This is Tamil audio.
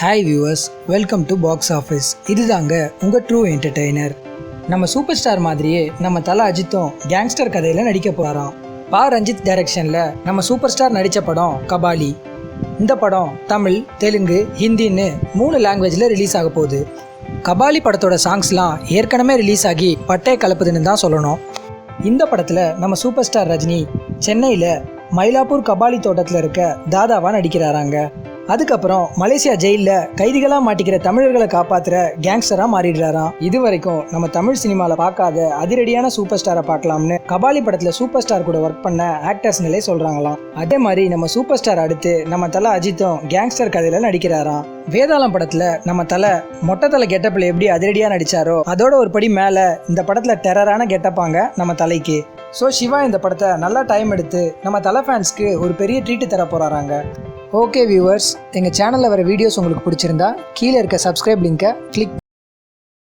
Hi viewers, welcome to box office. இதுதாங்க உங்கள் ட்ரூ என்டர்டெய்னர். நம்ம சூப்பர் ஸ்டார் மாதிரியே நம்ம தல அஜித்தும் கேங்ஸ்டர் கதையில் நடிக்க போகிறாராம். பா ரஞ்சித் டைரக்ஷனில் நம்ம சூப்பர் ஸ்டார் நடித்த படம் கபாலி. இந்த படம் தமிழ், தெலுங்கு, ஹிந்தின்னு 3 லாங்குவேஜில் ரிலீஸ் ஆக போகுது. கபாலி படத்தோட சாங்ஸ்லாம் ஏற்கனவே ரிலீஸ் ஆகி பட்டே கலப்புதுன்னு தான் சொல்லணும். இந்த படத்தில் நம்ம சூப்பர் ஸ்டார் ரஜினி சென்னையில் மயிலாப்பூர் கபாலி தோட்டத்தில் இருக்க தாதாவாக நடிக்கிறாராங்க. அதுக்கப்புறம் மலேசியா ஜெயிலில் கைதிகளாக மாட்டிக்கிற தமிழர்களை காப்பாற்றுற கேங்ஸ்டராக மாறிடுறாராம். இது வரைக்கும் நம்ம தமிழ் சினிமாவில் பார்க்காத அதிரடியான சூப்பர் ஸ்டாரை பார்க்கலாம்னு கபாலி படத்தில் சூப்பர் ஸ்டார் கூட ஒர்க் பண்ண ஆக்டர்ஸ்ங்களே சொல்கிறாங்களாம். அதே மாதிரி நம்ம சூப்பர் ஸ்டார் அடுத்து நம்ம தல அஜித்தும் கேங்ஸ்டர் கதையில் நடிக்கிறாராம். வேதாளம் படத்தில் நம்ம தலை மொட்டை தலை கெட்டப்பில் எப்படி அதிரடியாக நடித்தாரோ அதோட ஒரு படி மேலே இந்த படத்தில் டெரரான கெட்டப்பாங்க நம்ம தலைக்கு. ஸோ சிவா இந்த படத்தை நல்லா டைம் எடுத்து நம்ம தலை ஃபேன்ஸ்க்கு ஒரு பெரிய ட்ரீட்டு தர போகிறாராங்க. ஓகே வியூவர்ஸ், எங்கள் சேனலில் வர வீடியோஸ் உங்களுக்கு பிடிச்சிருந்தா கீழே இருக்க சப்ஸ்கிரைப் லிங்கை கிளிக்